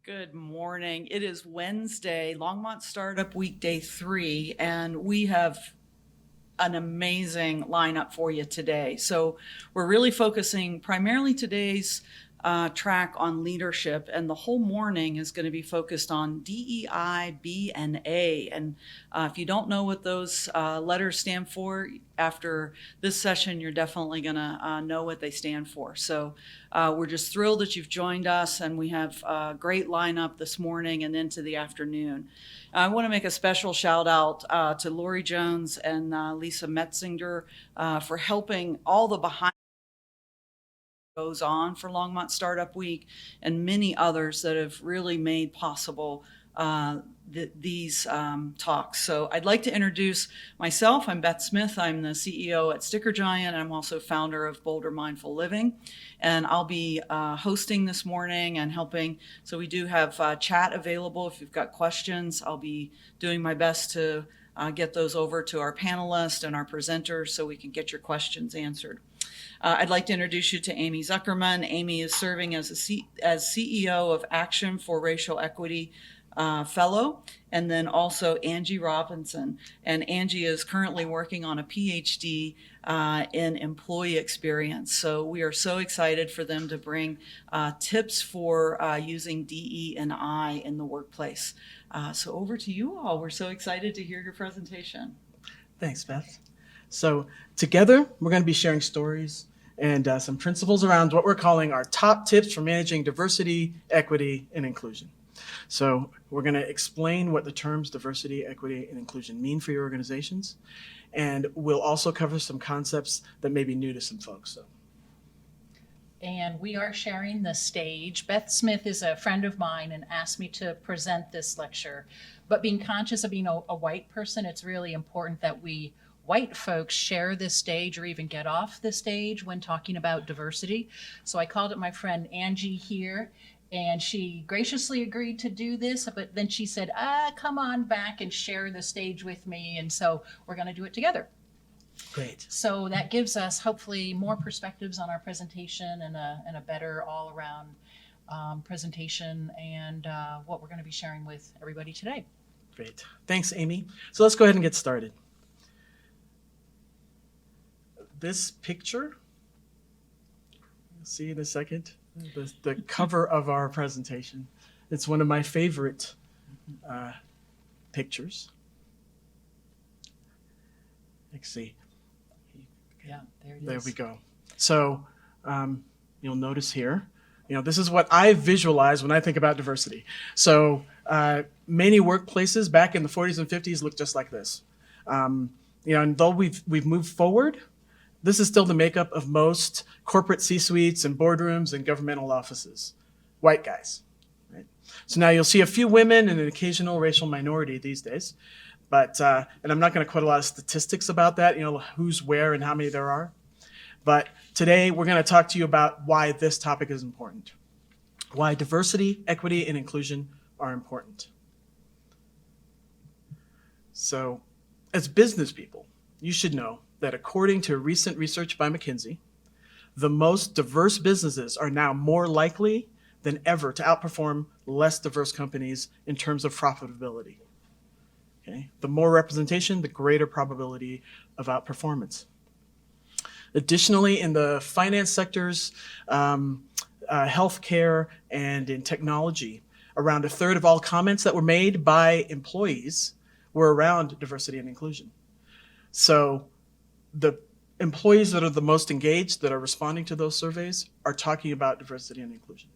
Good morning. It is Wednesday, Longmont Startup Week Day 3, and we have an amazing lineup for you today. So we're really focusing primarily today's track on leadership, and the whole morning is going to be focused on DEI, B, and A. And if you don't know what those letters stand for, after this session, you're definitely going to know what they stand for. So we're just thrilled that you've joined us, and we have a great lineup this morning and into the afternoon. I want to make a special shout out to Lori Jones and Lisa Metzinger for helping all the behind goes on for Longmont Startup Week, and many others that have really made possible these talks. So I'd like to introduce myself. I'm Beth Smith. I'm the CEO at Sticker Giant. I'm also founder of Boulder Mindful Living, and I'll be hosting this morning and helping. So we do have chat available if you've got questions. I'll be doing my best to get those over to our panelists and our presenters so we can get your questions answered. I'd like to introduce you to Amy Zuckerman. Amy is serving as CEO of Action for Racial Equity Fellow, and then also Angie Robinson. And Angie is currently working on a PhD in employee experience. So we are so excited for them to bring tips for using DE and I in the workplace. So over to you all. We're so excited to hear your presentation. Thanks, Beth. So together, we're going to be sharing stories and some principles around what we're calling our top tips for managing diversity, equity, and inclusion. So we're going to explain what the terms diversity, equity, and inclusion mean for your organizations. And we'll also cover some concepts that may be new to some folks. And we are sharing the stage. Beth Smith is a friend of mine and asked me to present this lecture. But being conscious of being a white person, it's really important that we white folks share this stage or even get off the stage when talking about diversity. So I called up my friend Angie here, and she graciously agreed to do this, but then she said, come on back and share the stage with me. And so we're going to do it together. Great. So that gives us hopefully more perspectives on our presentation and a better all around presentation and what we're going to be sharing with everybody today. Great. Thanks, Amy. So let's go ahead and get started. This picture, you'll see in a second, the cover of our presentation. It's one of my favorite pictures. Let's see. Yeah, there it is. There we go. So you'll notice here, this is what I visualize when I think about diversity. So many workplaces back in the 40s and 50s looked just like this. And though we've moved forward, this is still the makeup of most corporate C-suites and boardrooms and governmental offices. White guys, right? So now you'll see a few women and an occasional racial minority these days. But, and I'm not going to quote a lot of statistics about that, who's where and how many there are. But today we're going to talk to you about why this topic is important. Why diversity, equity, and inclusion are important. So as business people, you should know that according to recent research by McKinsey, the most diverse businesses are now more likely than ever to outperform less diverse companies in terms of profitability. Okay? The more representation, the greater probability of outperformance. Additionally, in the finance sectors, healthcare, and in technology, around a third of all comments that were made by employees were around diversity and inclusion. So the employees that are the most engaged, that are responding to those surveys, are talking about diversity and inclusion.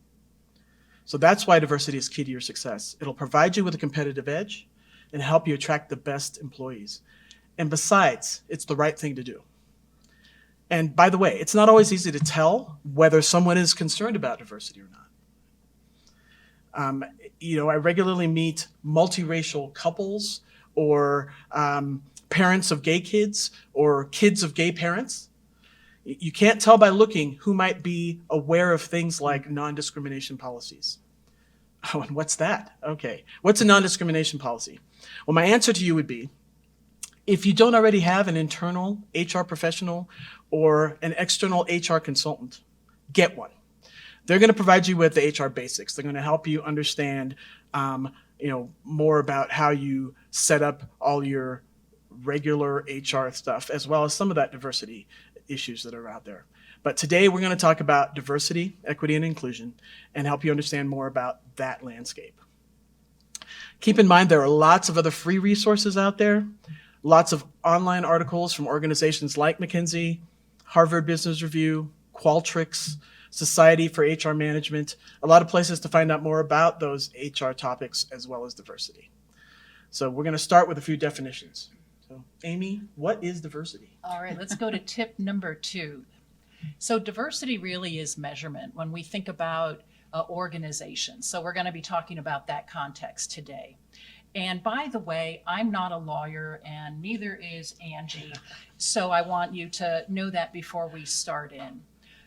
So that's why diversity is key to your success. It'll provide you with a competitive edge and help you attract the best employees. And besides, it's the right thing to do. And by the way, it's not always easy to tell whether someone is concerned about diversity or not. I regularly meet multiracial couples or parents of gay kids or kids of gay parents. You can't tell by looking who might be aware of things like non-discrimination policies. Oh, and what's that? Okay, what's a non-discrimination policy? Well, my answer to you would be, if you don't already have an internal HR professional or an external HR consultant, get one. They're going to provide you with the HR basics. They're going to help you understand, more about how you set up all your regular HR stuff, as well as some of that diversity issues that are out there. But today we're going to talk about diversity, equity, and inclusion and help you understand more about that landscape. Keep in mind there are lots of other free resources out there, lots of online articles from organizations like McKinsey, Harvard Business Review, Qualtrics, Society for HR Management, a lot of places to find out more about those HR topics as well as diversity. So we're going to start with a few definitions. So Amy, what is diversity? All right, let's go to tip number 2. So diversity really is measurement when we think about organizations. So we're going to be talking about that context today. And by the way, I'm not a lawyer and neither is Angie. So I want you to know that before we start in.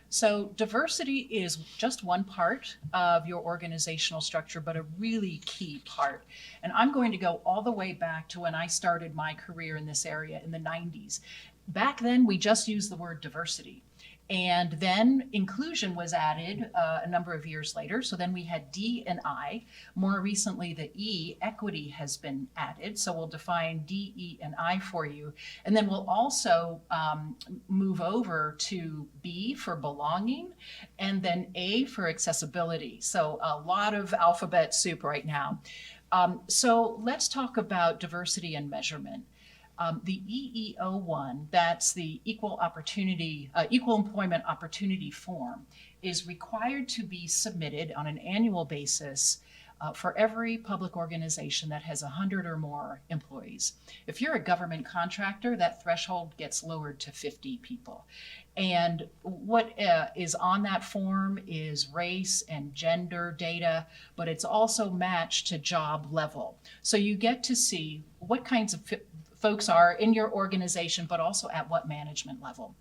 So diversity is just one part of your organizational structure, but a really key part. And I'm going to go all the way back to when I started my career in this area in the 90s. Back then, we just used the word diversity. And then inclusion was added a number of years later. So then we had D and I. More recently, the E, equity, has been added. So we'll define D, E, and I for you. And then we'll also move over to B for belonging, and then A for accessibility. So a lot of alphabet soup right now. So let's talk about diversity and measurement. The EEO1, that's the Equal Employment Opportunity Form, is required to be submitted on an annual basis for every public organization that has 100 or more employees. If you're a government contractor, that threshold gets lowered to 50 people. And what is on that form is race and gender data, but it's also matched to job level. So you get to see what kinds of folks are in your organization, but also at what management level.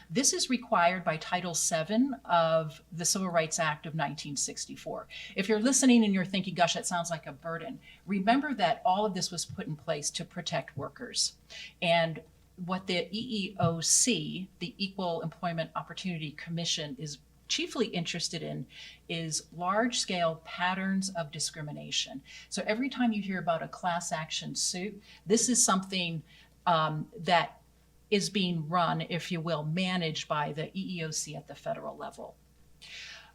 This is required by Title VII of the Civil Rights Act of 1964. If you're listening and you're thinking, gosh, that sounds like a burden, remember that all of this was put in place to protect workers. And what the EEOC, the Equal Employment Opportunity Commission, is chiefly interested in is large-scale patterns of discrimination. So every time you hear about a class action suit, this is something that is being run, if you will, managed by the EEOC at the federal level.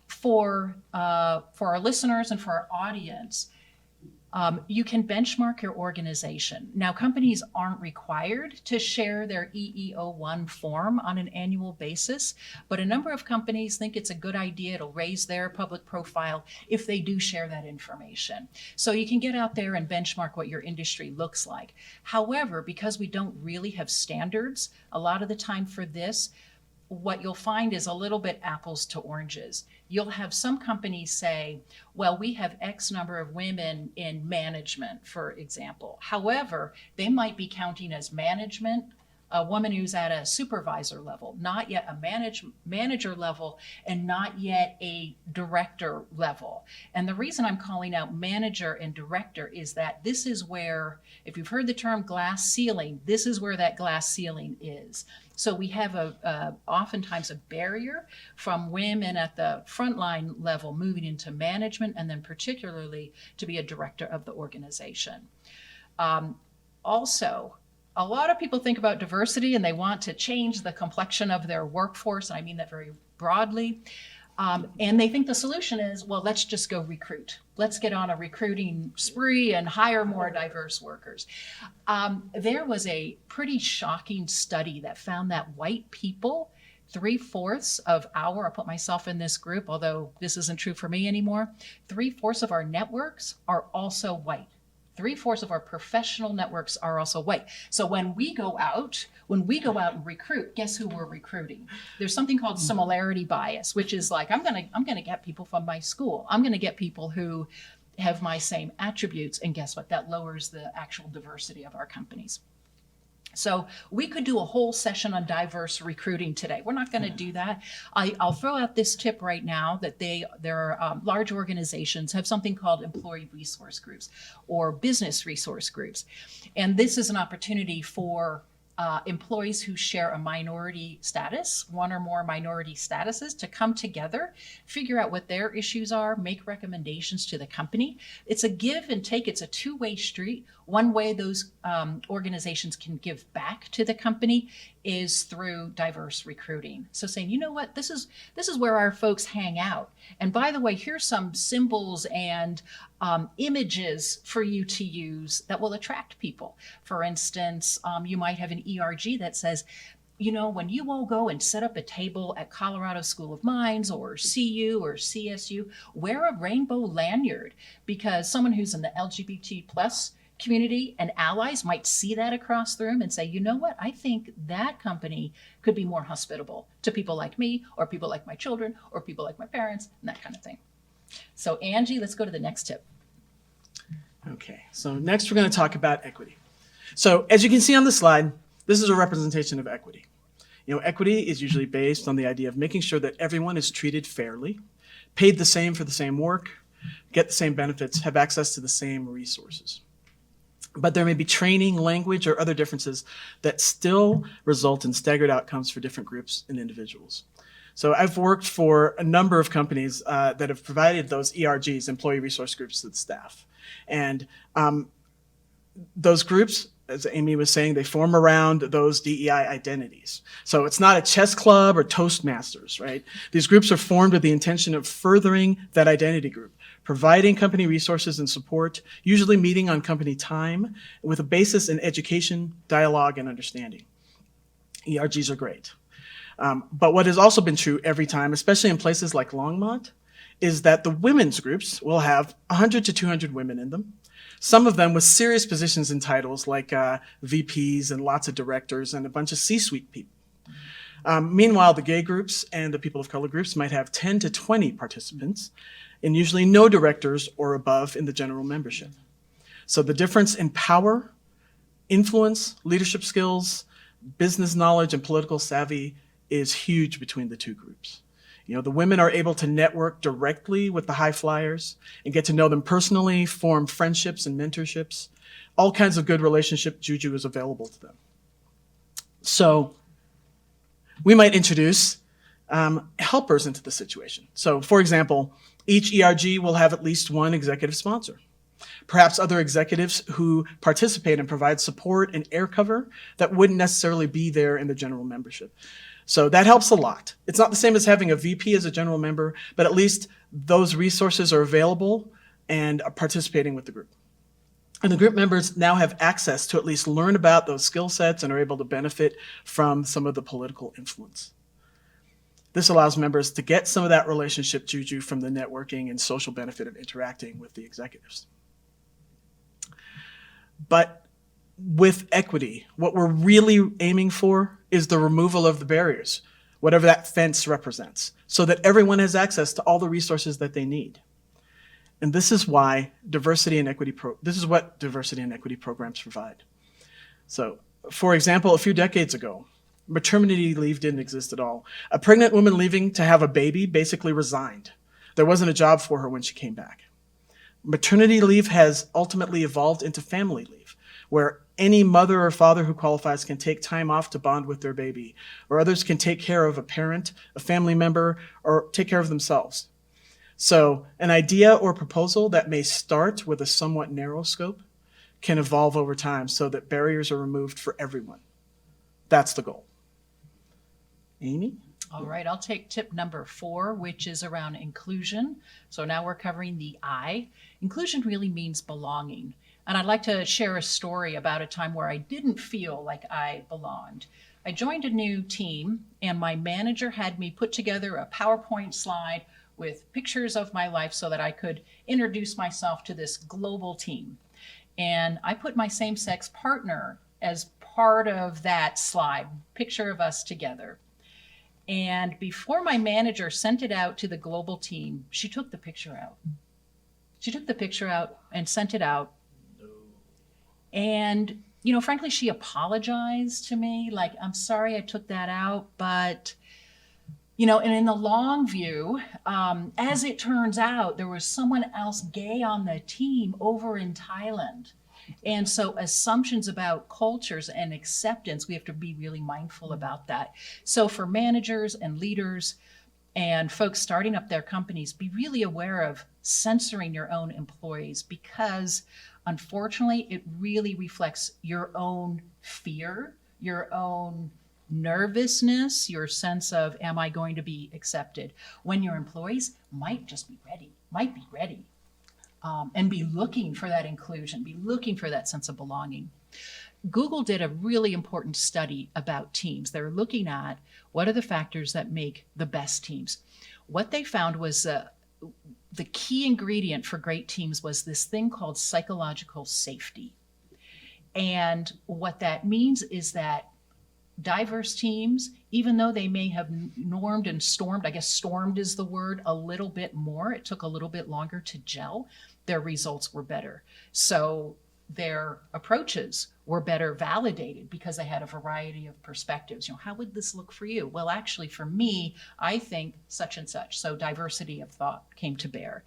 For our listeners and for our audience, you can benchmark your organization. Now, companies aren't required to share their EEO1 form on an annual basis, but a number of companies think it's a good idea. It'll raise their public profile if they do share that information. So you can get out there and benchmark what your industry looks like. However, because we don't really have standards a lot of the time for this, what you'll find is a little bit apples to oranges. You'll have some companies say, well, we have X number of women in management, for example. However, they might be counting as management a woman who's at a supervisor level, not yet a manager level, and not yet a director level. And the reason I'm calling out manager and director is that this is where, if you've heard the term glass ceiling, this is where that glass ceiling is. So we have oftentimes a barrier from women at the frontline level moving into management, and then particularly to be a director of the organization. Also, a lot of people think about diversity and they want to change the complexion of their workforce, and I mean that very broadly. And they think the solution is, well, let's just go recruit. Let's get on a recruiting spree and hire more diverse workers. There was a pretty shocking study that found that white people, 3/4 of our, I'll put myself in this group, although this isn't true for me anymore, 3/4 of our networks are also white. 3/4 of our professional networks are also white. So when we go out and recruit, guess who we're recruiting? There's something called similarity bias, which is like, I'm gonna get people from my school. I'm gonna get people who have my same attributes, and guess what? That lowers the actual diversity of our companies. So we could do a whole session on diverse recruiting today. We're not going to do that. I'll throw out this tip right now that there are large organizations have something called employee resource groups or business resource groups. And this is an opportunity for employees who share a minority status, one or more minority statuses, to come together, figure out what their issues are, make recommendations to the company. It's a give and take. It's a two-way street. One way those organizations can give back to the company is through diverse recruiting. So saying, you know what, this is where our folks hang out. And by the way, here's some symbols and images for you to use that will attract people. For instance, you might have an ERG that says, you know, when you all go and set up a table at Colorado School of Mines or CU or CSU, wear a rainbow lanyard, because someone who's in the LGBT plus community and allies might see that across the room and say, you know what, I think that company could be more hospitable to people like me, or people like my children, or people like my parents, and that kind of thing. So Angie, let's go to the next tip. Okay, so next we're going to talk about equity. So as you can see on the slide, this is a representation of equity. You know, equity is usually based on the idea of making sure that everyone is treated fairly, paid the same for the same work, get the same benefits, have access to the same resources. But there may be training, language, or other differences that still result in staggered outcomes for different groups and individuals. So I've worked for a number of companies that have provided those ERGs, employee resource groups, to the staff. And those groups, as Amy was saying, they form around those DEI identities. So it's not a chess club or Toastmasters, right? These groups are formed with the intention of furthering that identity group, providing company resources and support, usually meeting on company time, with a basis in education, dialogue, and understanding. ERGs are great. But what has also been true every time, especially in places like Longmont, is that the women's groups will have 100 to 200 women in them, some of them with serious positions and titles like VPs and lots of directors and a bunch of C-suite people. Meanwhile, the gay groups and the people of color groups might have 10 to 20 participants, and usually no directors or above in the general membership. So the difference in power, influence, leadership skills, business knowledge, and political savvy is huge between the two groups. You know, the women are able to network directly with the high flyers and get to know them personally, form friendships and mentorships. All kinds of good relationship juju is available to them. So we might introduce helpers into the situation. So for example, each ERG will have at least one executive sponsor. Perhaps other executives who participate and provide support and air cover that wouldn't necessarily be there in the general membership. So that helps a lot. It's not the same as having a VP as a general member, but at least those resources are available and are participating with the group. And the group members now have access to at least learn about those skill sets and are able to benefit from some of the political influence. This allows members to get some of that relationship juju from the networking and social benefit of interacting with the executives. But with equity, what we're really aiming for is the removal of the barriers, whatever that fence represents, so that everyone has access to all the resources that they need. And this is why diversity and equity programs provide. So, for example, a few decades ago, maternity leave didn't exist at all. A pregnant woman leaving to have a baby basically resigned. There wasn't a job for her when she came back. Maternity leave has ultimately evolved into family leave, where any mother or father who qualifies can take time off to bond with their baby, or others can take care of a parent, a family member, or take care of themselves. So an idea or proposal that may start with a somewhat narrow scope can evolve over time so that barriers are removed for everyone. That's the goal. Amy? All right, I'll take tip number 4, which is around inclusion. So now we're covering the I. Inclusion really means belonging. And I'd like to share a story about a time where I didn't feel like I belonged. I joined a new team, and my manager had me put together a PowerPoint slide with pictures of my life so that I could introduce myself to this global team. And I put my same-sex partner as part of that slide, picture of us together. And before my manager sent it out to the global team, she took the picture out. She took the picture out and sent it out. And, you know, frankly, she apologized to me, like, I'm sorry I took that out, but, you know, and in the long view, as it turns out, there was someone else gay on the team over in Thailand. And so assumptions about cultures and acceptance, we have to be really mindful about that. So for managers and leaders and folks starting up their companies, be really aware of censoring your own employees, because unfortunately it really reflects your own fear, your own nervousness, your sense of, am I going to be accepted? When your employees might just be ready, and be looking for that inclusion, be looking for that sense of belonging. Google did a really important study about teams. They're looking at what are the factors that make the best teams. What they found was the key ingredient for great teams was this thing called psychological safety. And what that means is that diverse teams, even though they may have normed and stormed, I guess stormed is the word, a little bit more, it took a little bit longer to gel, their results were better. So their approaches were better validated because they had a variety of perspectives. You know, how would this look for you? Well, actually, for me, I think such and such. So diversity of thought came to bear.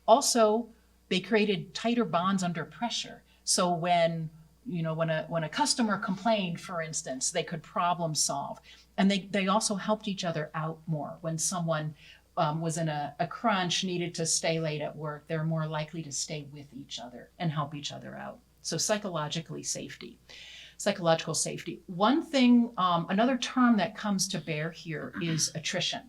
Also, they created tighter bonds under pressure. So when a customer complained, for instance, they could problem solve. And they also helped each other out more. When someone was in a crunch, needed to stay late at work, they're more likely to stay with each other and help each other out. So psychological safety. One thing, another term that comes to bear here is attrition.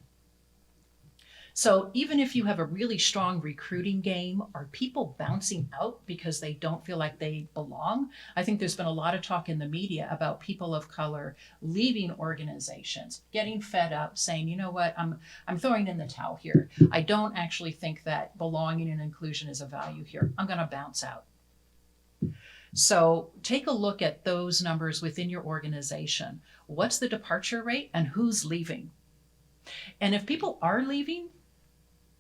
So even if you have a really strong recruiting game, are people bouncing out because they don't feel like they belong? I think there's been a lot of talk in the media about people of color leaving organizations, getting fed up, saying, you know what, I'm throwing in the towel here. I don't actually think that belonging and inclusion is a value here. I'm going to bounce out. So take a look at those numbers within your organization. What's the departure rate and who's leaving? And if people are leaving,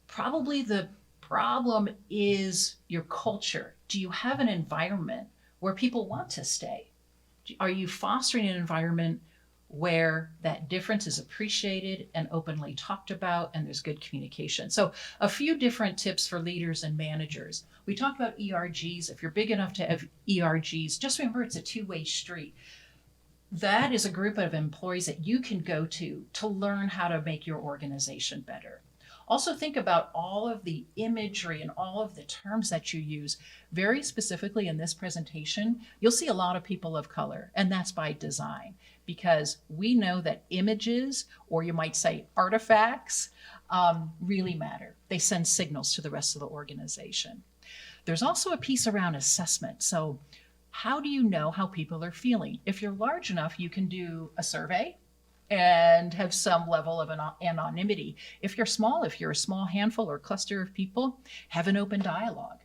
probably the problem is your culture. Do you have an environment where people want to stay? Are you fostering an environment where that difference is appreciated and openly talked about and there's good communication? So a few different tips for leaders and managers. We talked about ERGs. If you're big enough to have ERGs, just remember it's a two-way street. That is a group of employees that you can go to learn how to make your organization better. Also think about all of the imagery and all of the terms that you use. Very specifically in this presentation, you'll see a lot of people of color, and that's by design, because we know that images, or you might say artifacts, really matter. They send signals to the rest of the organization. There's also a piece around assessment. So how do you know how people are feeling? If you're large enough, you can do a survey and have some level of anonymity. If you're a small handful or cluster of people, have an open dialogue.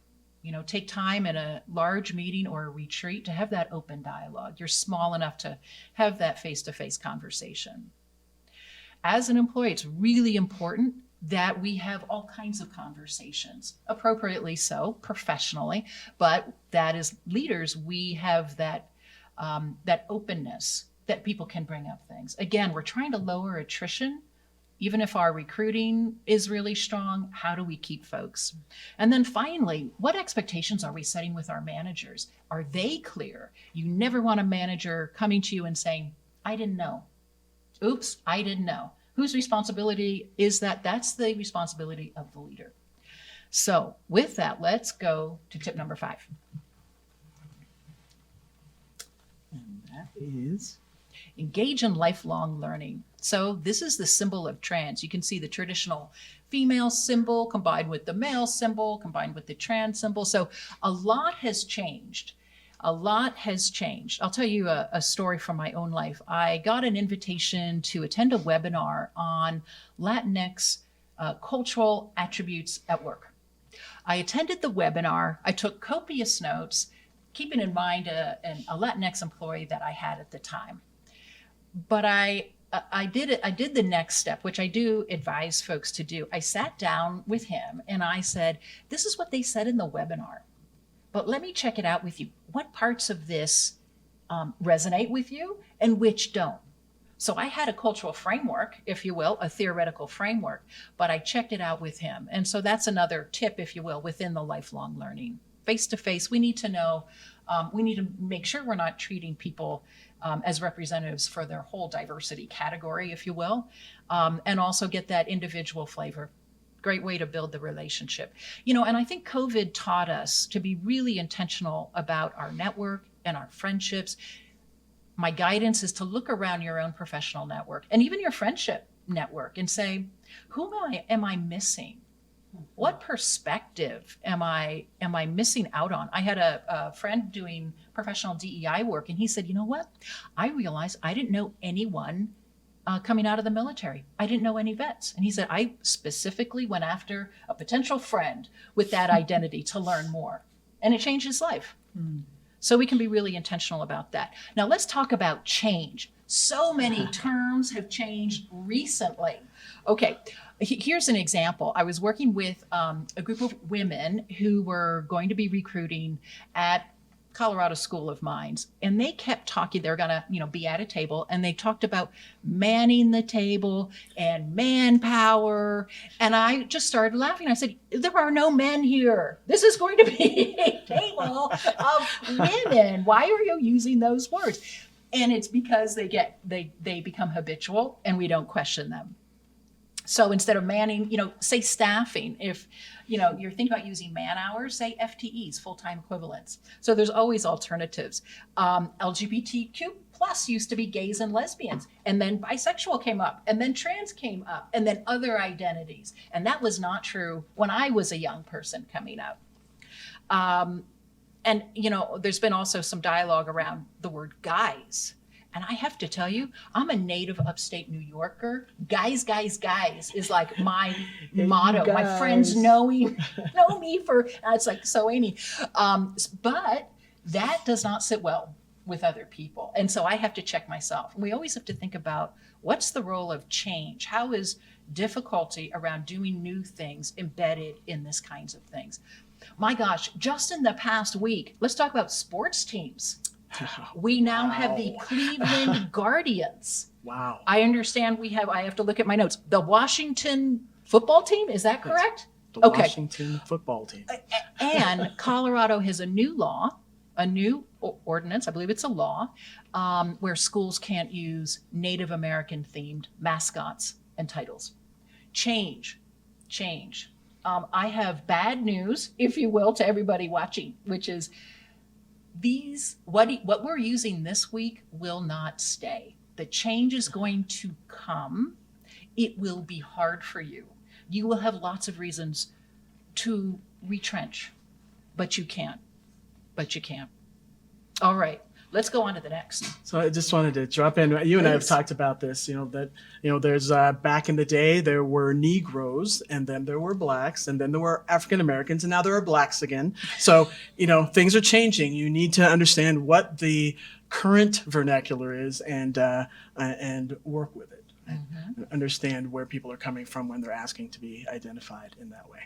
Take time in a large meeting or a retreat to have that open dialogue. You're small enough to have that face-to-face conversation. As an employee, it's really important that we have all kinds of conversations, appropriately so, professionally, but that as leaders, we have that openness that people can bring up things. Again, we're trying to lower attrition. Even if our recruiting is really strong, how do we keep folks? And then finally, what expectations are we setting with our managers? Are they clear? You never want a manager coming to you and saying, I didn't know. Oops, I didn't know. Whose responsibility is that? That's the responsibility of the leader. So with that, let's go to tip number 5. And that is engage in lifelong learning. So this is the symbol of trans. You can see the traditional female symbol combined with the male symbol, combined with the trans symbol. So a lot has changed. I'll tell you a story from my own life. I got an invitation to attend a webinar on Latinx cultural attributes at work. I attended the webinar. I took copious notes, keeping in mind a Latinx employee that I had at the time. But I did the next step, which I do advise folks to do. I sat down with him and I said, this is what they said in the webinar, but let me check it out with you. What parts of this resonate with you and which don't? So I had a cultural framework, if you will, a theoretical framework, but I checked it out with him. And so that's another tip, if you will, within the lifelong learning. face to face. We need to know, we need to make sure we're not treating people as representatives for their whole diversity category, if you will, and also get that individual flavor. Great way to build the relationship. And I think COVID taught us to be really intentional about our network and our friendships. My guidance is to look around your own professional network and even your friendship network and say, who am I missing? What perspective am I missing out on? I had a friend doing professional DEI work, and he said, you know what? I realized I didn't know anyone coming out of the military. I didn't know any vets. And he said, I specifically went after a potential friend with that identity to learn more. And it changed his life. So we can be really intentional about that. Now let's talk about change. So many terms have changed recently. Okay, here's an example. I was working with a group of women who were going to be recruiting at Colorado School of Mines, and they kept talking. They're gonna, be at a table, and they talked about manning the table and manpower. And I just started laughing. I said, "There are no men here. This is going to be a table of women. Why are you using those words?" And it's because they become habitual, and we don't question them. So instead of manning, say staffing. If you're thinking about using man hours, say FTEs, full-time equivalents. So there's always alternatives. LGBTQ plus used to be gays and lesbians, and then bisexual came up, and then trans came up, and then other identities. And that was not true when I was a young person coming up. And there's been also some dialogue around the word guys. And I have to tell you, I'm a native upstate New Yorker. Guys, guys, guys is like my motto. My friends know me for, it's like, so Amy. But that does not sit well with other people. And so I have to check myself. We always have to think about what's the role of change? How is difficulty around doing new things embedded in this kinds of things? My gosh, just in the past week, let's talk about sports teams. We now have the Cleveland Guardians. Wow. I understand I have to look at my notes. The Washington football team, is that correct? The Okay. Washington football team. And Colorado has a new law, a new ordinance, I believe it's a law, where schools can't use Native American themed mascots and titles. Change. I have bad news, if you will, to everybody watching, which is what we're using this week will not stay. The change is going to come. It will be hard for you. You will have lots of reasons to retrench, but you can't. All right, let's go on to the next. So I just wanted to drop in. You and I have Please. talked about this, there's back in the day, there were Negroes, and then there were Blacks, and then there were African Americans, and now there are Blacks again. So, things are changing. You need to understand what the current vernacular is and work with it. Mm-hmm. And understand where people are coming from when they're asking to be identified in that way.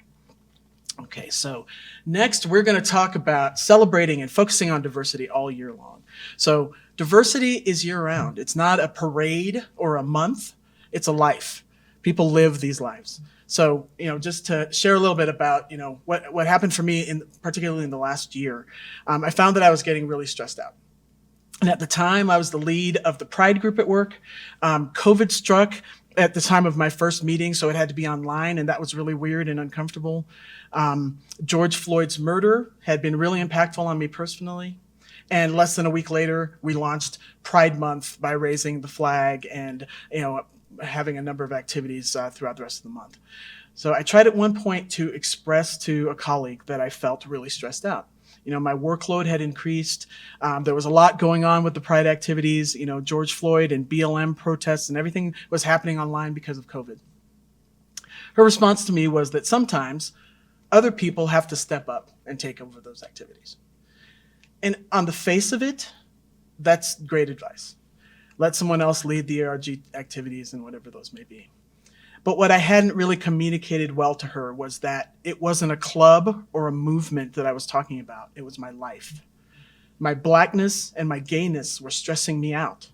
Okay, so next we're going to talk about celebrating and focusing on diversity all year long. So diversity is year-round. It's not a parade or a month. It's a life. People live these lives. So, just to share a little bit about, what happened for me, particularly in the last year, I found that I was getting really stressed out. And at the time, I was the lead of the Pride group at work. COVID struck at the time of my first meeting, so it had to be online, and that was really weird and uncomfortable. George Floyd's murder had been really impactful on me personally. And less than a week later, we launched Pride Month by raising the flag and, having a number of activities throughout the rest of the month. So I tried at one point to express to a colleague that I felt really stressed out. My workload had increased. There was a lot going on with the Pride activities, George Floyd and BLM protests, and everything was happening online because of COVID. Her response to me was that sometimes other people have to step up and take over those activities. And on the face of it, that's great advice. Let someone else lead the ARG activities and whatever those may be. But what I hadn't really communicated well to her was that it wasn't a club or a movement that I was talking about. It was my life. My Blackness and my gayness were stressing me out.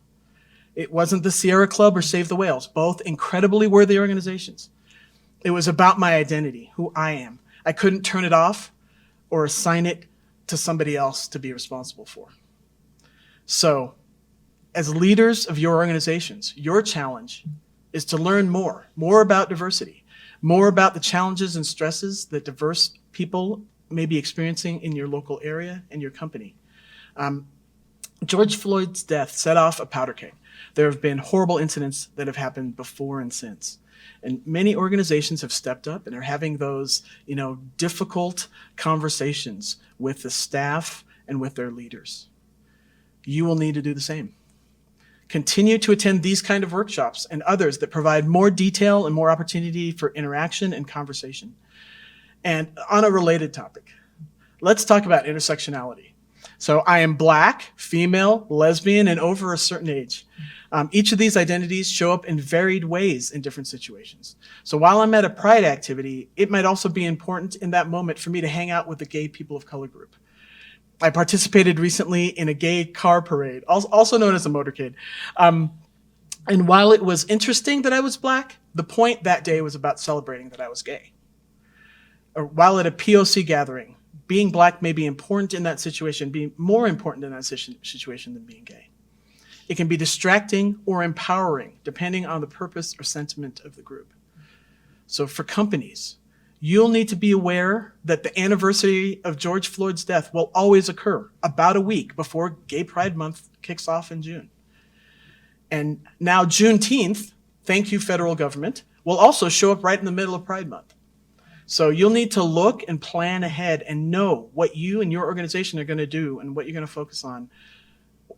It wasn't the Sierra Club or Save the Whales, both incredibly worthy organizations. It was about my identity, who I am. I couldn't turn it off or assign it to somebody else to be responsible for. So, as leaders of your organizations, your challenge is to learn more about diversity, more about the challenges and stresses that diverse people may be experiencing in your local area and your company. George Floyd's death set off a powder keg. There have been horrible incidents that have happened before and since. And many organizations have stepped up and are having those, difficult conversations with the staff and with their leaders. You will need to do the same. Continue to attend these kind of workshops and others that provide more detail and more opportunity for interaction and conversation. And on a related topic, let's talk about intersectionality. So I am Black, female, lesbian, and over a certain age. Each of these identities show up in varied ways in different situations. So while I'm at a pride activity, it might also be important in that moment for me to hang out with the gay people of color group. I participated recently in a gay car parade, also known as a motorcade. And while it was interesting that I was Black, the point that day was about celebrating that I was gay. Or while at a POC gathering, being Black may be important in that situation, be more important in that situation than being gay. It can be distracting or empowering, depending on the purpose or sentiment of the group. So for companies, you'll need to be aware that the anniversary of George Floyd's death will always occur about a week before Gay Pride Month kicks off in June. And now Juneteenth, thank you federal government, will also show up right in the middle of Pride Month. So you'll need to look and plan ahead and know what you and your organization are going to do and what you're going to focus on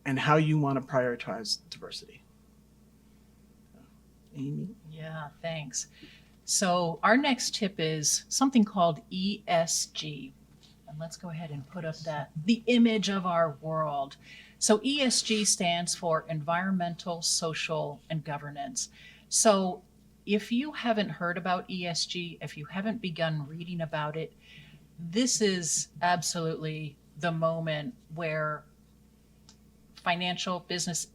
and how you want to prioritize diversity. Amy? Yeah, thanks. So our next tip is something called ESG. And let's go ahead and put up the image of our world. So ESG stands for environmental, social, and governance. So if you haven't heard about ESG, if you haven't begun reading about it, this is absolutely the moment where financial business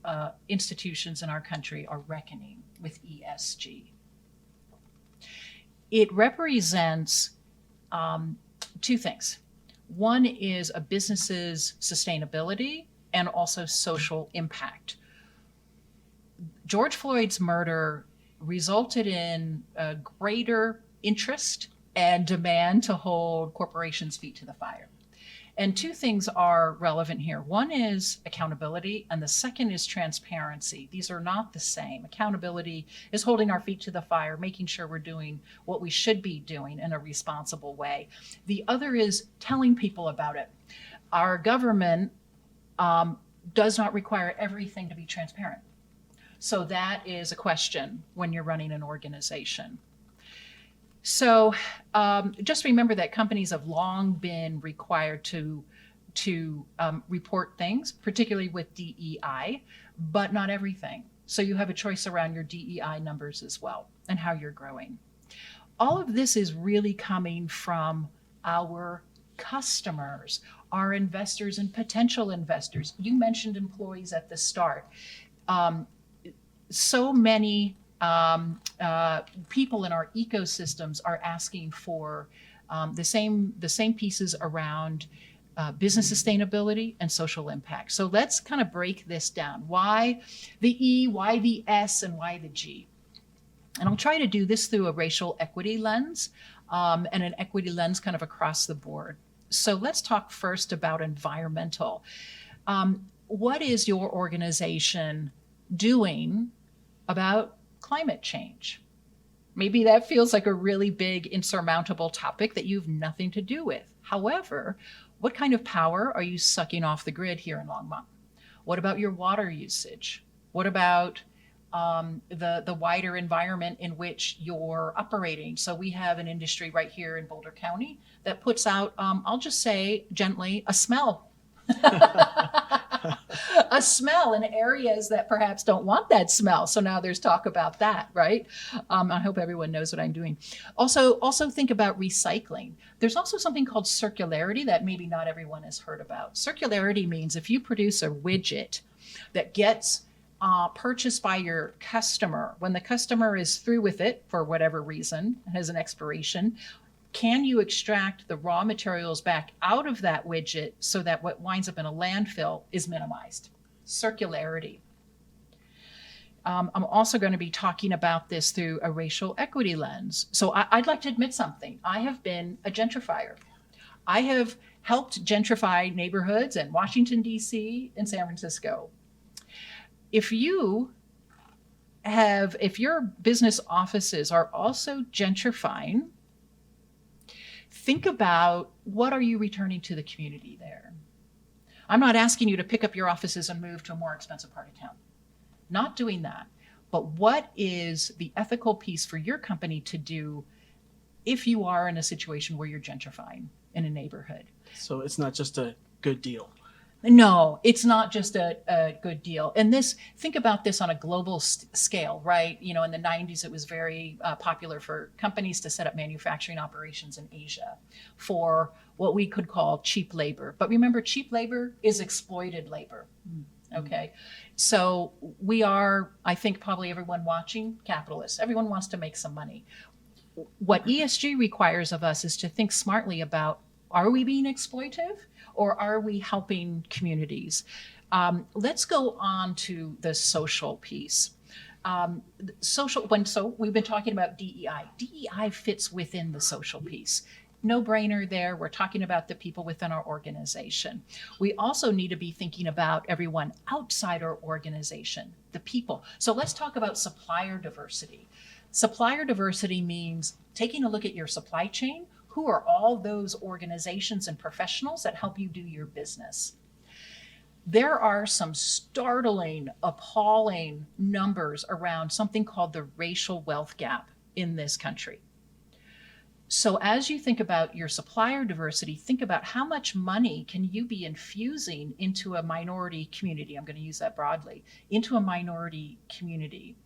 institutions in our country are reckoning with ESG. It represents two things. One is a business's sustainability and also social impact. George Floyd's murder resulted in a greater interest and demand to hold corporations' feet to the fire. And two things are relevant here. One is accountability, and the second is transparency. These are not the same. Accountability is holding our feet to the fire, making sure we're doing what we should be doing in a responsible way. The other is telling people about it. Our government does not require everything to be transparent. So that is a question when you're running an organization. So just remember that companies have long been required to report things, particularly with DEI, but not everything. So you have a choice around your DEI numbers as well and how you're growing. All of this is really coming from our customers, our investors and potential investors. You mentioned employees at the start. So many people in our ecosystems are asking for the same pieces around business sustainability and social impact. So let's kind of break this down. Why the E, why the S, and why the G? And I'll try to do this through a racial equity lens and an equity lens kind of across the board. So let's talk first about environmental. What is your organization doing about climate change? Maybe that feels like a really big, insurmountable topic that you have nothing to do with. However, what kind of power are you sucking off the grid here in Longmont? What about your water usage? What about the wider environment in which you're operating? So we have an industry right here in Boulder County that puts out, I'll just say gently, a smell. A smell in areas that perhaps don't want that smell. So now there's talk about that, right? I hope everyone knows what I'm doing. Also think about recycling. There's also something called circularity that maybe not everyone has heard about. Circularity means if you produce a widget that gets purchased by your customer, when the customer is through with it for whatever reason, has an expiration, Can you extract the raw materials back out of that widget so that what winds up in a landfill is minimized? Circularity. I'm also going to be talking about this through a racial equity lens. So I'd like to admit something. I have been a gentrifier. I have helped gentrify neighborhoods in Washington, D.C. and San Francisco. If your business offices are also gentrifying, think about what are you returning to the community there? I'm not asking you to pick up your offices and move to a more expensive part of town. Not doing that. But what is the ethical piece for your company to do if you are in a situation where you're gentrifying in a neighborhood? So it's not just a good deal. No, it's not just a good deal. And think about this on a global scale, right? You know, in the 90s, it was very popular for companies to set up manufacturing operations in Asia for what we could call cheap labor. But remember, cheap labor is exploited labor. Okay. So we are, I think probably everyone watching, capitalists. Everyone wants to make some money. What ESG requires of us is to think smartly about, are we being exploitive or are we helping communities? Let's go on to the social piece. So we've been talking about DEI. DEI fits within the social piece. No brainer there. We're talking about the people within our organization. We also need to be thinking about everyone outside our organization, the people. So let's talk about supplier diversity. Supplier diversity means taking a look at your supply chain. Who are all those organizations and professionals that help you do your business? There are some startling, appalling numbers around something called the racial wealth gap in this country. So as you think about your supplier diversity, think about how much money can you be infusing into a minority community? I'm going to use that broadly, into a minority community.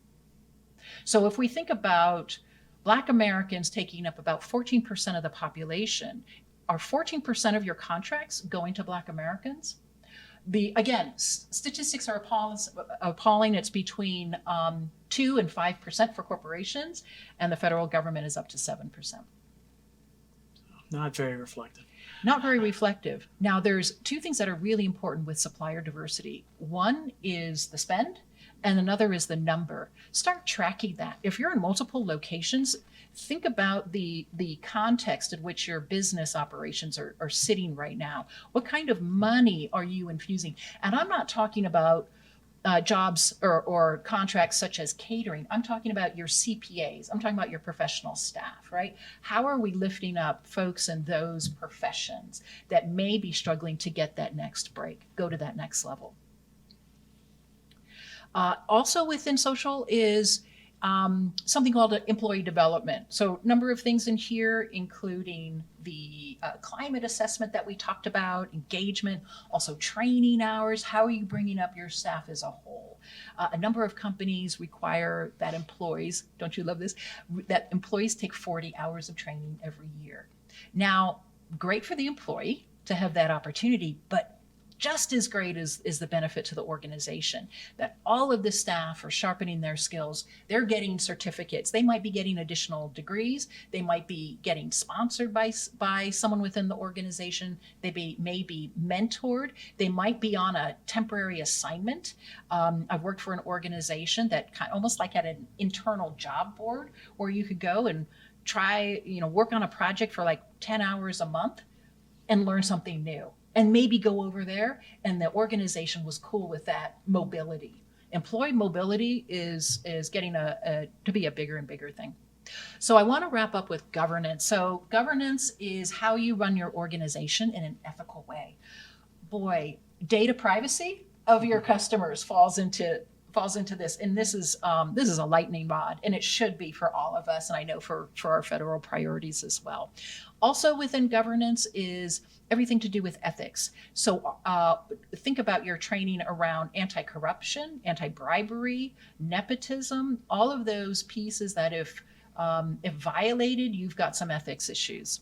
So if we think about Black Americans taking up about 14% of the population, are 14% of your contracts going to Black Americans? Again, statistics are appalling. It's between 2 and 5% for corporations, and the federal government is up to 7%. Not very reflective. Not very reflective. Now, there's two things that are really important with supplier diversity. One is the spend, and another is the number. Start tracking that. If you're in multiple locations, think about the context in which your business operations are sitting right now. What kind of money are you infusing? And I'm not talking about jobs or contracts such as catering. I'm talking about your CPAs. I'm talking about your professional staff, right? How are we lifting up folks in those professions that may be struggling to get that next break, go to that next level? Also within social is something called employee development. So number of things in here, including the climate assessment that we talked about, engagement, also training hours. How are you bringing up your staff as a whole? A number of companies require that employees, don't you love this, that employees take 40 hours of training every year. Now, great for the employee to have that opportunity, but just as great is the benefit to the organization that all of the staff are sharpening their skills. They're getting certificates. They might be getting additional degrees. They might be getting sponsored by someone within the organization. They may be mentored. They might be on a temporary assignment. I've worked for an organization that almost like had an internal job board where you could go and try, work on a project for like 10 hours a month and learn something new. And maybe go over there, and the organization was cool with that mobility. Employee mobility is getting to be a bigger and bigger thing. So I want to wrap up with governance. So governance is how you run your organization in an ethical way. Boy, data privacy of your customers falls into this, and this is a lightning rod, and it should be for all of us, and I know for our federal priorities as well. Also within governance is everything to do with ethics. So think about your training around anti-corruption, anti-bribery, nepotism, all of those pieces that if violated, you've got some ethics issues.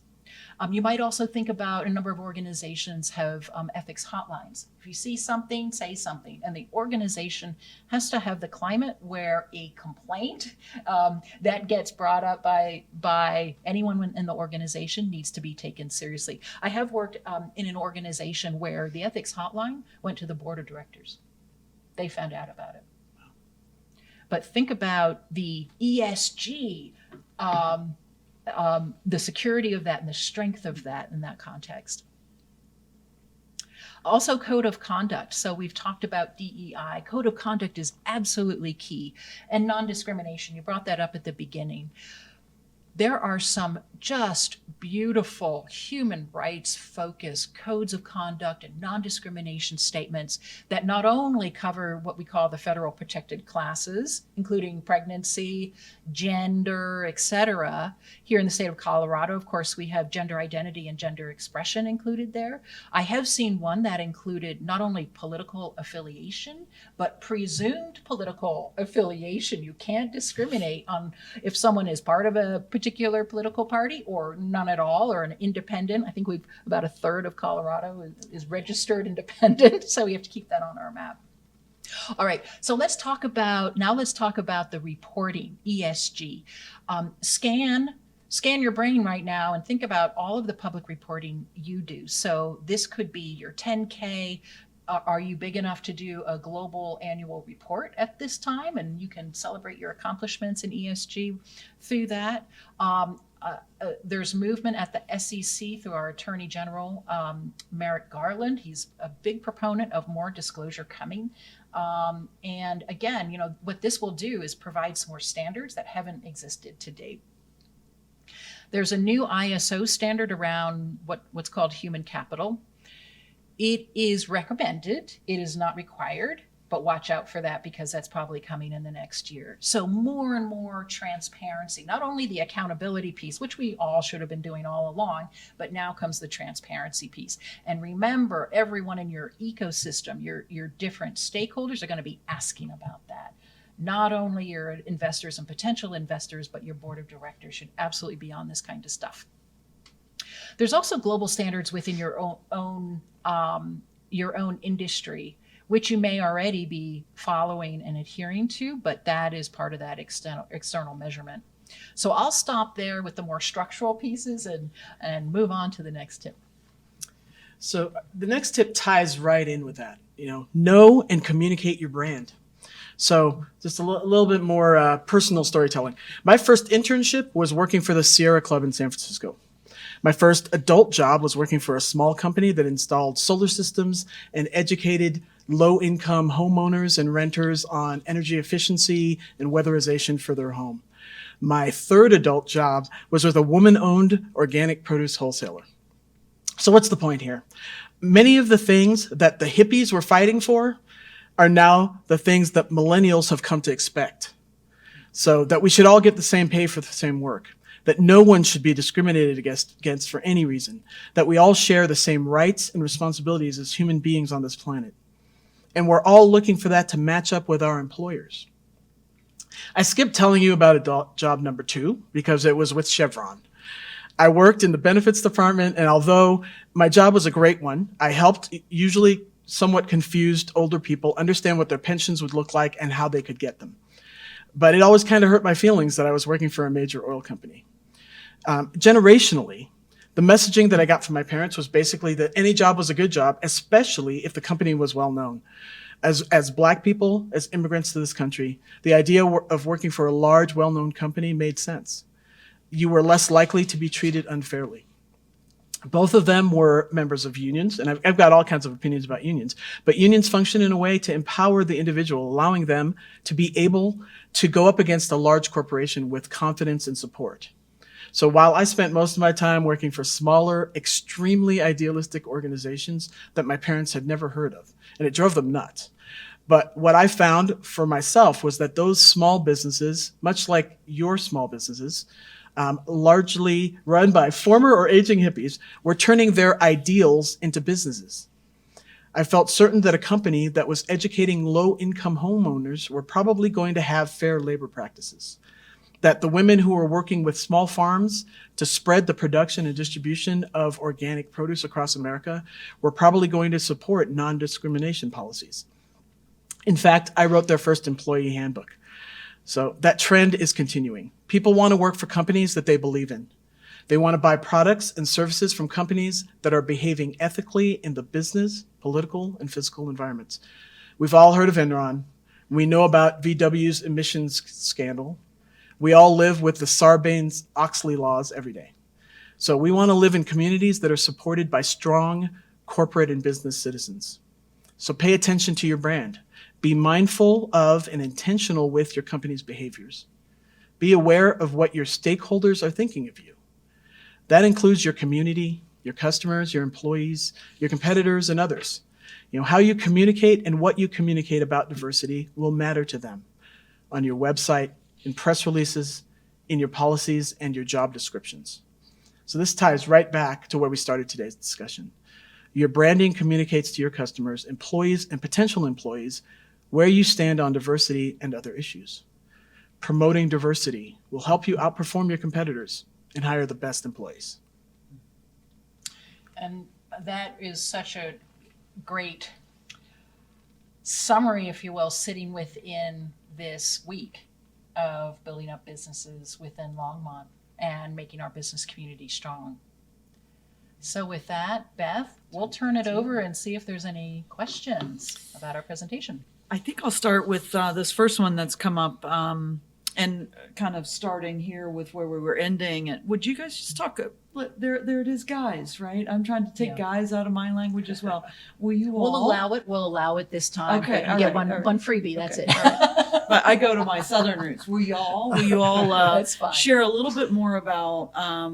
You might also think about a number of organizations have ethics hotlines. If you see something, say something. And the organization has to have the climate where a complaint that gets brought up by anyone in the organization needs to be taken seriously. I have worked in an organization where the ethics hotline went to the board of directors. They found out about it. But think about the ESG, the security of that and the strength of that in that context. Also, code of conduct. So we've talked about DEI. Code of conduct is absolutely key. And non-discrimination, you brought that up at the beginning. There are some just beautiful human rights focused codes of conduct and non-discrimination statements that not only cover what we call the federal protected classes, including pregnancy, gender, etc. Here in the state of Colorado, of course, we have gender identity and gender expression included there. I have seen one that included not only political affiliation, but presumed political affiliation. You can't discriminate on if someone is part of a particular political party or none at all, or an independent. I think about a third of Colorado is registered independent, so we have to keep that on our map. All right, so let's talk about the reporting, ESG. Scan your brain right now and think about all of the public reporting you do. So this could be your 10K. Are you big enough to do a global annual report at this time? And you can celebrate your accomplishments in ESG through that. There's movement at the SEC through our Attorney General, Merrick Garland. He's a big proponent of more disclosure coming. And again, what this will do is provide some more standards that haven't existed to date. There's a new ISO standard around what's called human capital. It is recommended, it is not required, but watch out for that because that's probably coming in the next year. So more and more transparency, not only the accountability piece, which we all should have been doing all along, but now comes the transparency piece. And remember, everyone in your ecosystem, your different stakeholders are going to be asking about that. Not only your investors and potential investors, but your board of directors should absolutely be on this kind of stuff. There's also global standards within your own industry, which you may already be following and adhering to, but that is part of that external measurement. So I'll stop there with the more structural pieces and move on to the next tip. So the next tip ties right in with that. Know and communicate your brand. So just a little bit more personal storytelling. My first internship was working for the Sierra Club in San Francisco. My first adult job was working for a small company that installed solar systems and educated low-income homeowners and renters on energy efficiency and weatherization for their home. My third adult job was with a woman-owned organic produce wholesaler. So what's the point here? Many of the things that the hippies were fighting for are now the things that millennials have come to expect. So that we should all get the same pay for the same work, that no one should be discriminated against for any reason, that we all share the same rights and responsibilities as human beings on this planet. And we're all looking for that to match up with our employers. I skipped telling you about job number 2 because it was with Chevron. I worked in the benefits department, and although my job was a great one, I helped usually somewhat confused older people understand what their pensions would look like and how they could get them. But it always kind of hurt my feelings that I was working for a major oil company. Generationally, the messaging that I got from my parents was basically that any job was a good job, especially if the company was well known. As Black people, as immigrants to this country, the idea of working for a large, well-known company made sense. You were less likely to be treated unfairly. Both of them were members of unions, and I've got all kinds of opinions about unions, but unions function in a way to empower the individual, allowing them to be able to go up against a large corporation with confidence and support. So while I spent most of my time working for smaller, extremely idealistic organizations that my parents had never heard of, and it drove them nuts. But what I found for myself was that those small businesses, much like your small businesses, largely run by former or aging hippies, were turning their ideals into businesses. I felt certain that a company that was educating low-income homeowners were probably going to have fair labor practices. that the women who are working with small farms to spread the production and distribution of organic produce across America were probably going to support non-discrimination policies. In fact, I wrote their first employee handbook. So that trend is continuing. People want to work for companies that they believe in. They want to buy products and services from companies that are behaving ethically in the business, political, and physical environments. We've all heard of Enron. We know about VW's emissions scandal. We all live with the Sarbanes-Oxley laws every day. So we want to live in communities that are supported by strong corporate and business citizens. So pay attention to your brand. Be mindful of and intentional with your company's behaviors. Be aware of what your stakeholders are thinking of you. That includes your community, your customers, your employees, your competitors, and others. How you communicate and what you communicate about diversity will matter to them on your website, in press releases, in your policies, and your job descriptions. So this ties right back to where we started today's discussion. Your branding communicates to your customers, employees, and potential employees where you stand on diversity and other issues. Promoting diversity will help you outperform your competitors and hire the best employees. And that is such a great summary, if you will, sitting within this week of building up businesses within Longmont and making our business community strong. So with that, Beth, we'll turn it over and see if there's any questions about our presentation. I think I'll start with this first one that's come up, and kind of starting here with where we were ending. Would you guys just talk? There it is, guys. Right? I'm trying to take guys out of my language as well. Will you all? We'll allow it this time. Okay, You get all right. one freebie. That's Okay, it. all right. But I go to my Southern roots. Will you all That's fine. share a little bit more about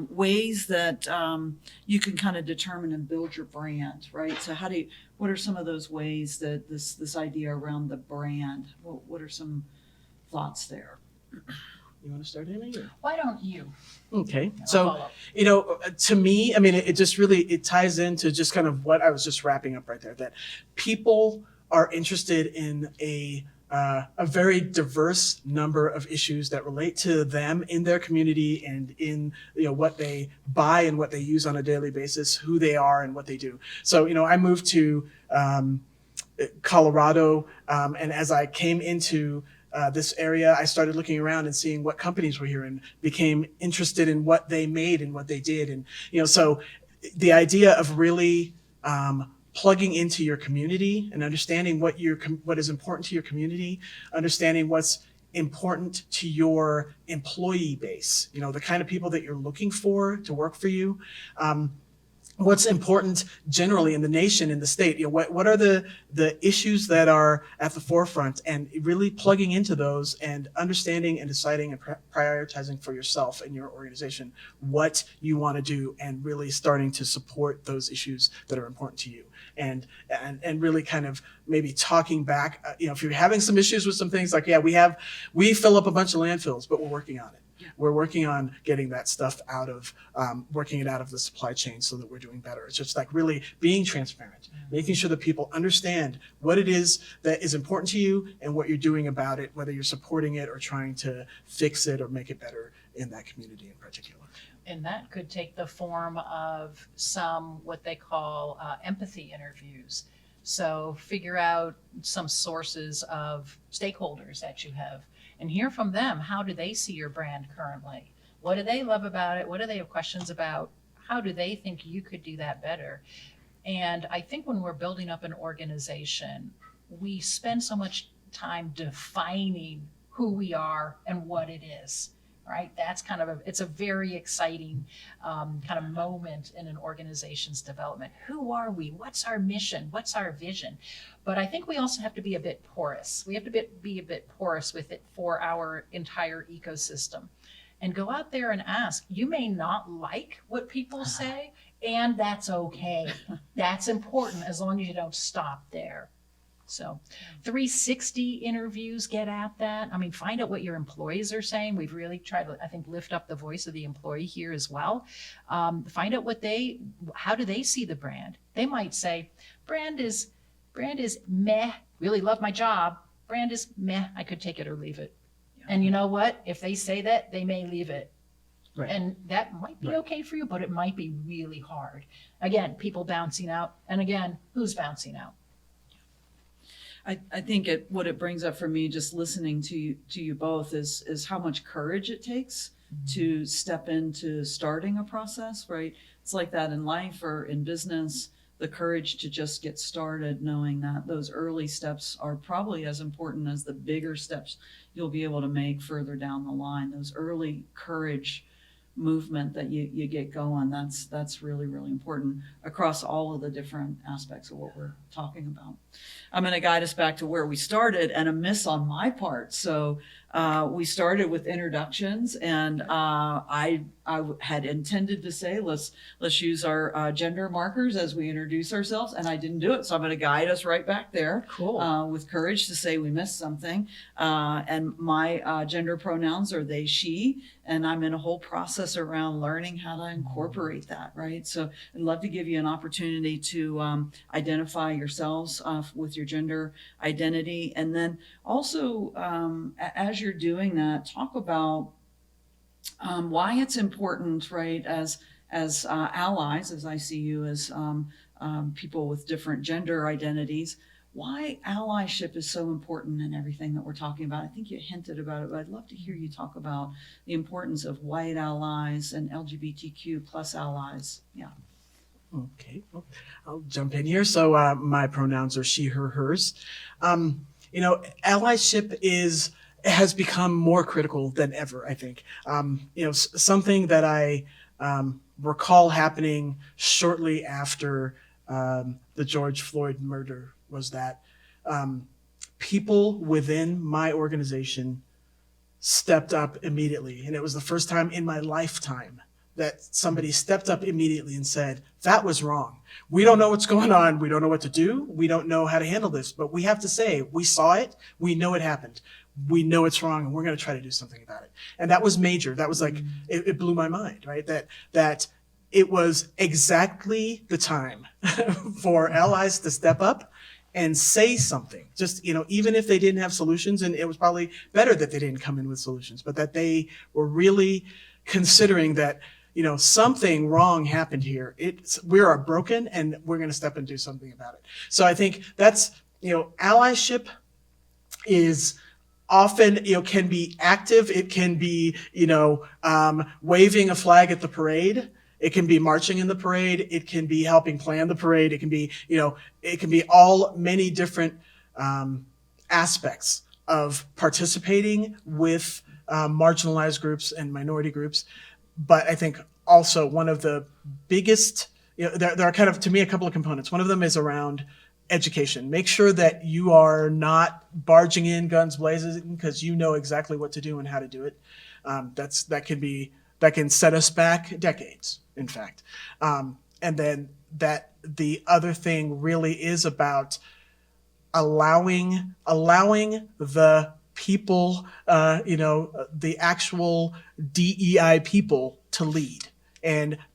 ways that you can kind of determine and build your brand, right? So what are some of those ways that this idea around the brand? What are some thoughts there? You want to start, Amy? Or? Why don't you? Okay. I'll So, follow. to me, I mean, it just really, it ties into just kind of what I was just wrapping up right there, that people are interested in a very diverse number of issues that relate to them in their community and in what they buy and what they use on a daily basis, who they are and what they do. So I moved to Colorado, and as I came into this area, I started looking around and seeing what companies were here and became interested in what they made and what they did. And so the idea of really plugging into your community and understanding what is important to your community, understanding what's important to your employee base, the kind of people that you're looking for to work for you. What's important generally in the nation, in the state, what are the issues that are at the forefront, and really plugging into those and understanding and deciding and prioritizing for yourself and your organization what you want to do, and really starting to support those issues that are important to you. And really kind of maybe talking back, if you're having some issues with some things, like, we fill up a bunch of landfills, but we're working on it. We're working on getting that stuff working it out of the supply chain so that we're doing better. It's just like really being transparent, making sure that people understand what it is that is important to you and what you're doing about it, whether you're supporting it or trying to fix it or make it better in that community in particular. And that could take the form of some what they call empathy interviews. So figure out some sources of stakeholders that you have and hear from them. How do they see your brand currently? What do they love about it? What do they have questions about? How do they think you could do that better? And I think when we're building up an organization, we spend so much time defining who we are and what it is. Right? That's it's a very exciting kind of moment in an organization's development. Who are we? What's our mission? What's our vision? But I think we also have to be a bit porous. We have to be a bit porous with it for our entire ecosystem and go out there and ask. You may not like what people say, and that's okay. That's important as long as you don't stop there. So 360 interviews get at that. I mean, find out what your employees are saying. We've really tried to, I think, lift up the voice of the employee here as well. Find out how do they see the brand? They might say, brand is meh, really love my job. Brand is meh, I could take it or leave it. And you know what? If they say that, they may leave it. Right. And that might be Right. okay for you, but it might be really hard. Again, people bouncing out. And again, who's bouncing out? I think what it brings up for me, just listening to you both, is how much courage it takes to step into starting a process, right? It's like that in life or in business, the courage to just get started, knowing that those early steps are probably as important as the bigger steps you'll be able to make further down the line. Those early courage movement that you get going, that's really, really important across all of the different aspects of what we're talking about. I'm going to guide us back to where we started, and a miss on my part. So we started with introductions, and I had intended to say let's use our gender markers as we introduce ourselves, and I didn't do it. So I'm going to guide us right back there. Cool. With courage to say we missed something. And my gender pronouns are they, she, and I'm in a whole process around learning how to incorporate that, right? So I'd love to give you an opportunity to identify yourselves with your gender identity. And then also, as you're doing that, talk about why it's important, right, as allies, as I see you as people with different gender identities, why allyship is so important in everything that we're talking about. I think you hinted about it, but I'd love to hear you talk about the importance of white allies and LGBTQ plus allies. Yeah. Okay, well, I'll jump in here. So my pronouns are she, her, hers. Allyship has become more critical than ever, I think. Something that I recall happening shortly after the George Floyd murder was that people within my organization stepped up immediately. And it was the first time in my lifetime that somebody stepped up immediately and said, that was wrong. We don't know what's going on. We don't know what to do. We don't know how to handle this, but we have to say, we saw it. We know it happened. We know it's wrong, and we're going to try to do something about it. And that was major. That was like, it blew my mind, right? That it was exactly the time for allies to step up and say something. Just, even if they didn't have solutions, and it was probably better that they didn't come in with solutions, but that they were really considering that, something wrong happened here. We are broken, and we're going to step and do something about it. So I think that's, allyship is often, can be active. It can be, waving a flag at the parade. It can be marching in the parade. It can be helping plan the parade. It can be, many different aspects of participating with marginalized groups and minority groups. But I think also one of the biggest, there are kind of, to me, a couple of components. One of them is around education. Make sure that you are not barging in guns blazing because you know exactly what to do and how to do it. That can set us back decades, in fact. And then that the other thing really is about allowing the people, the actual DEI people to lead.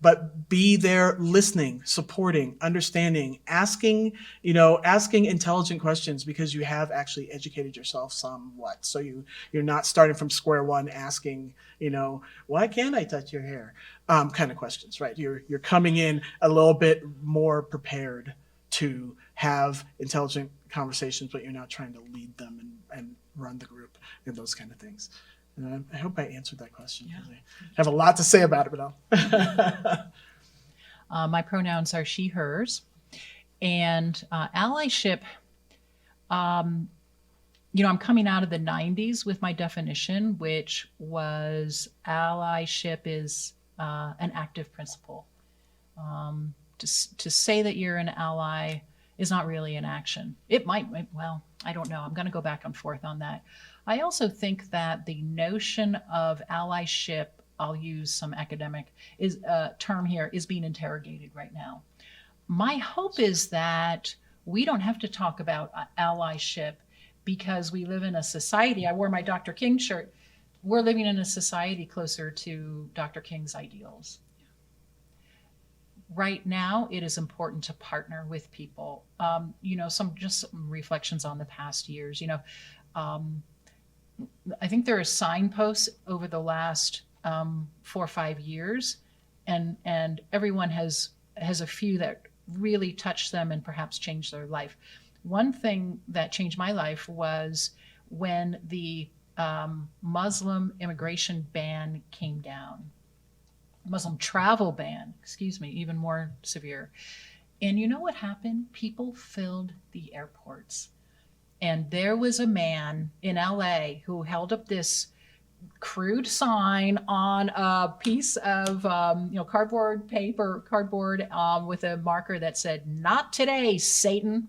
But be there listening, supporting, understanding, asking intelligent questions because you have actually educated yourself somewhat. So you're not starting from square one asking, why can't I touch your hair? Kind of questions, right? You're coming in a little bit more prepared to have intelligent conversations, but you're not trying to lead them and run the group and those kind of things. And I hope I answered that question. Yeah. I have a lot to say about it, but My pronouns are she, hers. And allyship, I'm coming out of the 90s with my definition, which was allyship is an active principle. To say that you're an ally is not really an action. It might, well, I don't know. I'm going to go back and forth on that. I also think that the notion of allyship, I'll use some academic term here, is being interrogated right now. My hope is that we don't have to talk about allyship because we live in a society. I wore my Dr. King shirt. We're living in a society closer to Dr. King's ideals. Right now, it is important to partner with people. Some reflections on the past years. I think there are signposts over the last 4 or 5 years, and everyone has a few that really touched them and perhaps changed their life. One thing that changed my life was when the Muslim immigration ban came down. Muslim travel ban, excuse me, even more severe. And you know what happened? People filled the airports. And there was a man in LA who held up this crude sign on a piece of cardboard paper, with a marker that said, "Not today, Satan."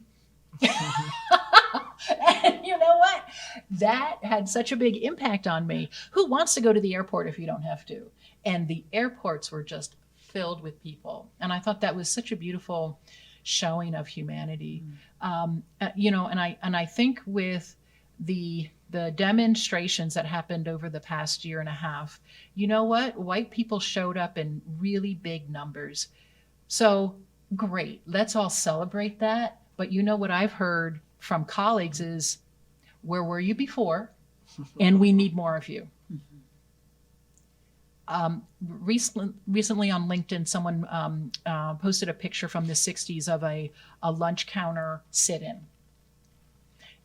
And you know what? That had such a big impact on me. Who wants to go to the airport if you don't have to? And the airports were just filled with people. And I thought that was such a beautiful showing of humanity. And I think with the demonstrations that happened over the past year and a half, you know what? White people showed up in really big numbers. So great, let's all celebrate that. But you know what I've heard from colleagues is, where were you before? And we need more of you. Recently on LinkedIn, someone posted a picture from the 60s of a lunch counter sit-in.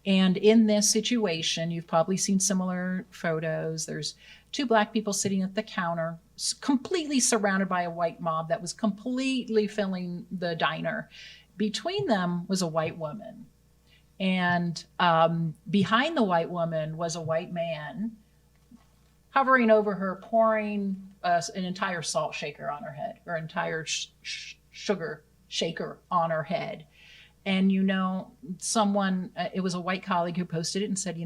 And in this situation, you've probably seen similar photos. There's 2 Black people sitting at the counter, completely surrounded by a white mob that was completely filling the diner. Between them was a white woman. And behind the white woman was a white man hovering over her, pouring an entire salt shaker on her head, or entire sugar shaker on her head. And, someone, it was a white colleague who posted it and said,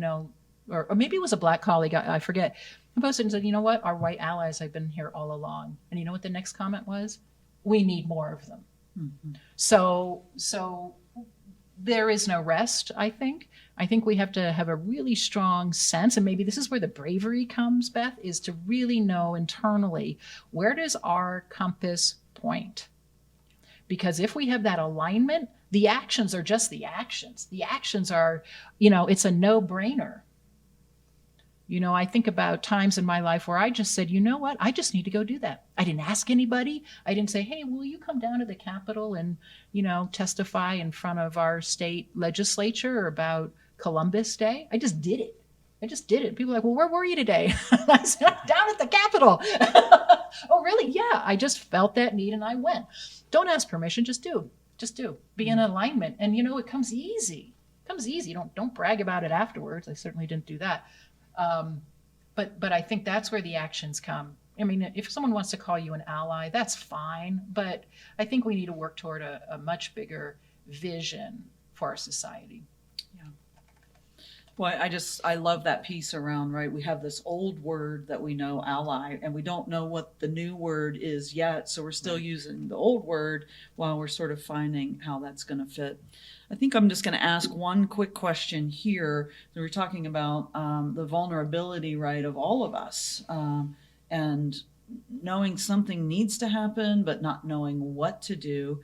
or maybe it was a Black colleague, I forget, who posted and said, you know what, our white allies have been here all along. And you know what the next comment was? We need more of them. Mm-hmm. So there is no rest, I think. I think we have to have a really strong sense, and maybe this is where the bravery comes, Beth, is to really know internally, where does our compass point? Because if we have that alignment, the actions are just the actions. The actions are, it's a no-brainer. I think about times in my life where I just said, you know what, I just need to go do that. I didn't ask anybody. I didn't say, hey, will you come down to the Capitol and, testify in front of our state legislature about Columbus Day? I just did it. People are like, well, where were you today? I said, I'm down at the Capitol. Oh, really? Yeah, I just felt that need and I went. Don't ask permission, just do. Be in alignment. And it comes easy. Don't brag about it afterwards. I certainly didn't do that. But I think that's where the actions come. I mean, if someone wants to call you an ally, that's fine. But I think we need to work toward a much bigger vision for our society. Yeah. Well, I love that piece around, right? We have this old word that we know, ally, and we don't know what the new word is yet. So we're still using the old word while we're sort of finding how that's going to fit. I think I'm just going to ask one quick question here. So we're talking about the vulnerability, right, of all of us, and knowing something needs to happen, but not knowing what to do.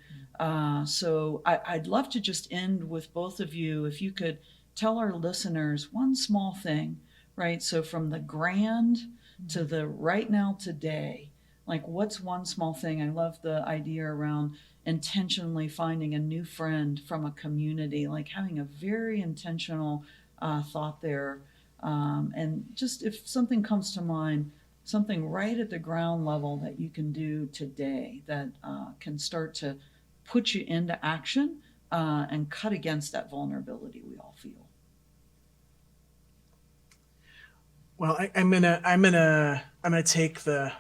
So I'd love to just end with both of you, if you could tell our listeners one small thing, right? So from the grand to the right now today, like what's one small thing? I love the idea around intentionally finding a new friend from a community, like having a very intentional thought there. And just if something comes to mind, something right at the ground level that you can do today that can start to put you into action and cut against that vulnerability we all feel. Well, I'm gonna take the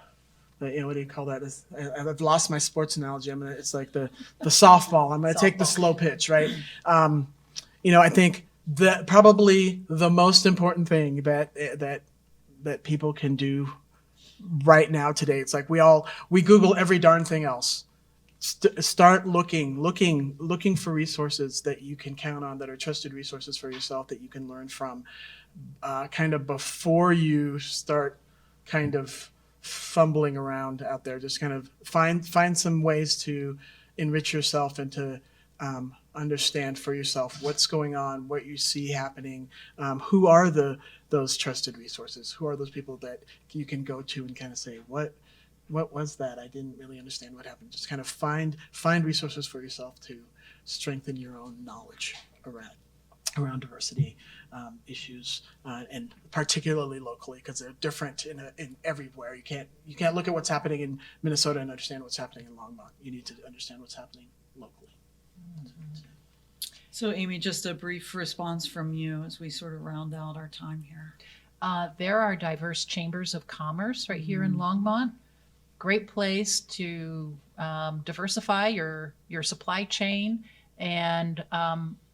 what do you call that? I've lost my sports analogy. It's like the softball. I'm gonna take the slow pitch, right? I think that probably the most important thing that people can do right now today. It's like we Google every darn thing else. Start looking for resources that you can count on, that are trusted resources for yourself that you can learn from, kind of before you start kind of fumbling around out there. Just kind of find some ways to enrich yourself and to understand for yourself what's going on, what you see happening, who are those trusted resources, who are those people that you can go to and kind of say, what was that? I didn't really understand what happened. Just kind of find resources for yourself to strengthen your own knowledge around diversity issues, and particularly locally, because they're different in everywhere. You can't look at what's happening in Minnesota and understand what's happening in Longmont. You need to understand what's happening locally. So Amy, just a brief response from you as we sort of round out our time here. There are diverse chambers of commerce right here in Longmont. Great place to diversify your supply chain and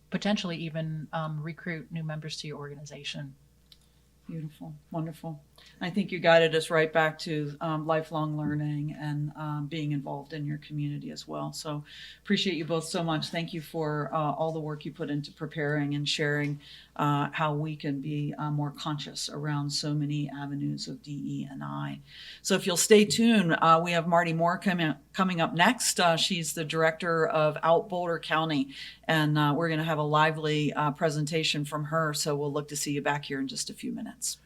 potentially even recruit new members to your organization. Beautiful, wonderful. I think you guided us right back to lifelong learning and being involved in your community as well. So appreciate you both so much. Thank you for all the work you put into preparing and sharing how we can be more conscious around so many avenues of DE&I. So if you'll stay tuned, we have Marty Moore coming up next. She's the director of Out Boulder County, and we're going to have a lively presentation from her. So we'll look to see you back here in just a few minutes.